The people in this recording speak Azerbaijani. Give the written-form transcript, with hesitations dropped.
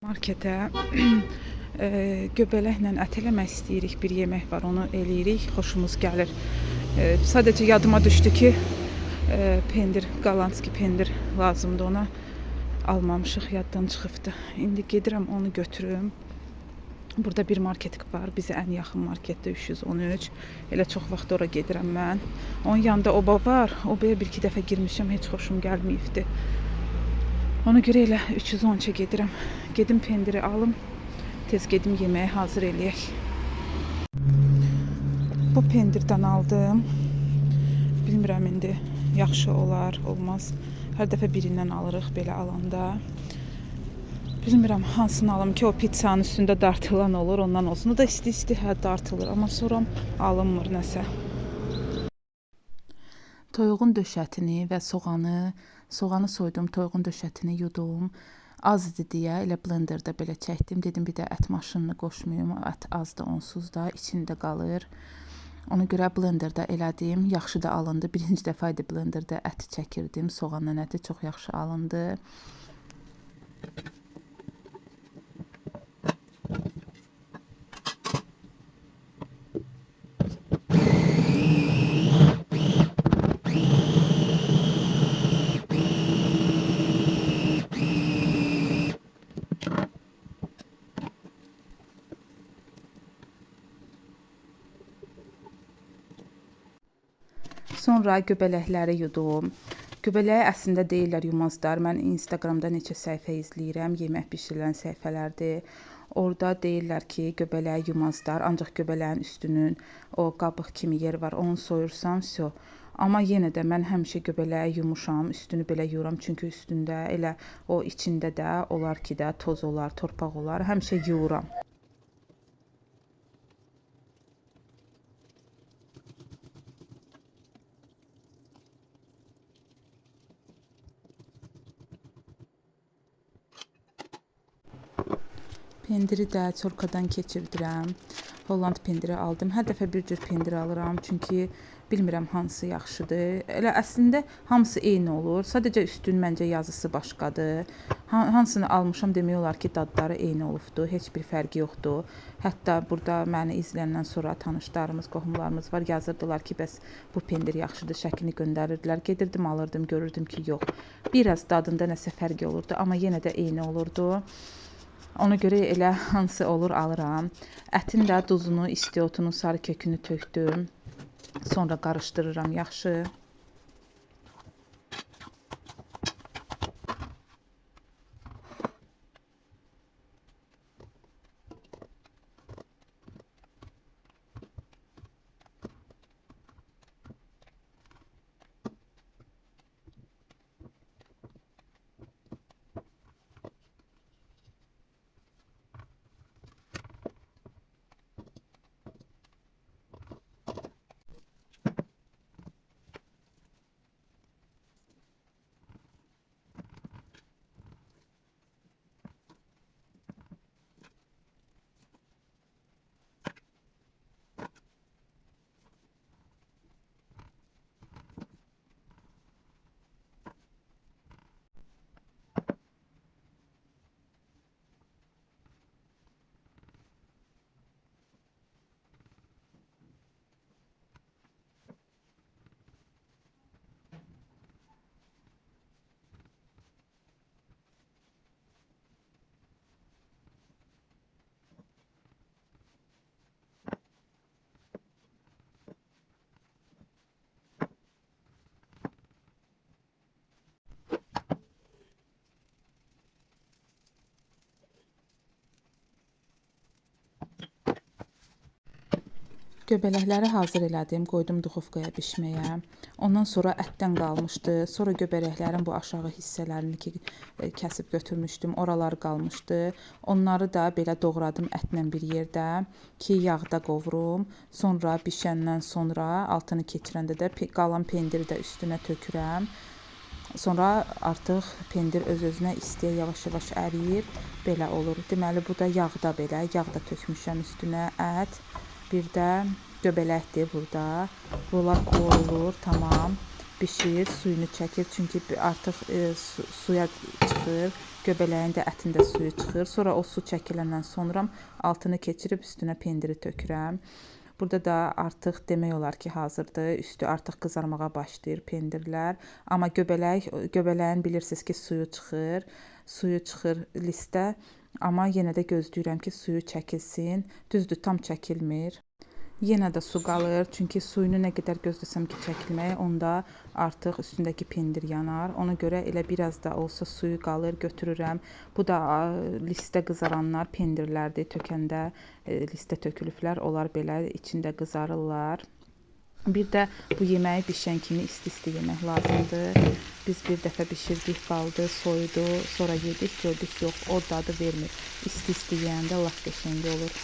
Marketə göbələklə ət eləmək istəyirik. Bir yemək var, onu eləyirik. Xoşumuz gəlir. Sadəcə yadıma düşdü ki, pendir, qalanski pendir lazımdır ona. Almamışıq, yaddan çıxıbdı. İndi gedirəm onu götürüm. Burada bir market var. Bizə ən yaxın marketdə 313. Elə çox vaxt ora gedirəm mən. Onun yanında oba var. Obaya bir-iki dəfə girmişəm, heç xoşum gəlməyibdi. Ona görə elə 313-ə gedirəm. Gedim pendiri alım. Tez gedim yeməyi hazır eləyək. Bu pendirdən aldım. Bilmirəm indi yaxşı olar, olmaz. Hər dəfə birindən alırıq belə alanda. Bilmirəm hansını alım ki, o pizzanın üstündə dartılan olur, ondan olsun. O da isti-isti dartılır, amma sonra alınmır nəsə. Toyuğun döşətini və soğanı soydum, toyuğun döşətini yudum. Az idi deyə elə blenderda belə çəkdim. Dedim bir də ət maşınını qoşmayım, ət azdır, onsuz da içində qalır. Ona görə blenderda elədim. Yaxşı da alındı. Birinci dəfə idi blenderda əti çəkirdim. Soğanla əti çox yaxşı alındı. Sonra göbələkləri yudum. Göbələyi əslində deyirlər yumazlar. Mən Instagramda neçə səhifə izləyirəm, yemək bişirilən səhifələrdir. Orada deyirlər ki, göbələyi yumazlar, ancaq göbələyin üstünün o qabıq kimi yer var, onu soyursan, vəsə. Amma yenə də mən həmişə göbələyi yumuşam, üstünü belə yuyuram, çünki üstündə elə o içində də olar ki də toz olar, torpaq olar, həmişə yuyuram. Pendiri də çorkadan keçirdirəm. Holland pendiri aldım. Hər dəfə bir cür pendir alıram, çünki bilmirəm hansı yaxşıdır. Elə əslində hamısı eyni olur. Sadəcə üstün məncə yazısı başqadır. Hansını almışam demək olar ki, dadları eyni olubdu. Heç bir fərqi yoxdur. Hətta burada məni izləyəndən sonra tanışlarımız, qohumlarımız var. Yazırdılar ki, bəs bu pendir yaxşıdır, şəklini göndərirdilər. Gedirdim, alırdım, görürdüm ki, yox. Biraz dadında nəsə fərqi olurdu, amma yenə də eyni olurdu. Ona görə elə hansı olur alıram. Ətin də duzunu, istiotunu, sarı kökünü tökdüm. Sonra qarışdırıram yaxşı. Göbələkləri hazır elədim, qoydum duxovkaya bişməyə. Ondan sonra ətdən qalmışdı. Sonra göbələklərin bu aşağı hissələrini ki, kəsib götürmüşdüm, oraları qalmışdı. Onları da belə doğradım ətlə bir yerdə ki, yağda qovurum. Sonra bişəndən sonra altını keçirəndə də qalan pendiri də üstünə tökürəm. Sonra artıq pendir öz-özünə istiyə yavaş-yavaş əriyir. Belə olur. Deməli, bu da yağda belə, yağda tökmüşəm üstünə ət. Bir də göbələkdir burada. Bunlar qoyulur, tamam. Bişir, suyunu çəkir. Çünki artıq suya çıxır. göbələyin də ətinin də suyu çıxır. Sonra o su çəkiləndən sonra altını keçirib üstünə pendiri tökürəm. Burada da artıq demək olar ki, hazırdır. Üstü artıq qızarmağa başlayır pendirlər. Amma göbələyin bilirsiniz ki, suyu çıxır. Suyu çıxır listə. Amma yenə də gözləyirəm ki, suyu çəkilsin. Düzdür, tam çəkilmir. Yenə də su qalır, çünki suyunu nə qədər gözləsəm ki, çəkilməyə, onda artıq üstündəki pendir yanar. Ona görə elə biraz da olsa suyu qalır, götürürəm. Bu da listə qızaranlar pendirlərdir, tökəndə listə tökülüblər, onlar belə içində qızarırlar. Bir də bu yeməyi bişən kimi isti-isti yemək lazımdır. Biz bir dəfə bişirdik, qaldı, soyudu, sonra yedik, gördük, yox, o dadı vermir. İsti-isti yeyəndə lap qəşəng olur.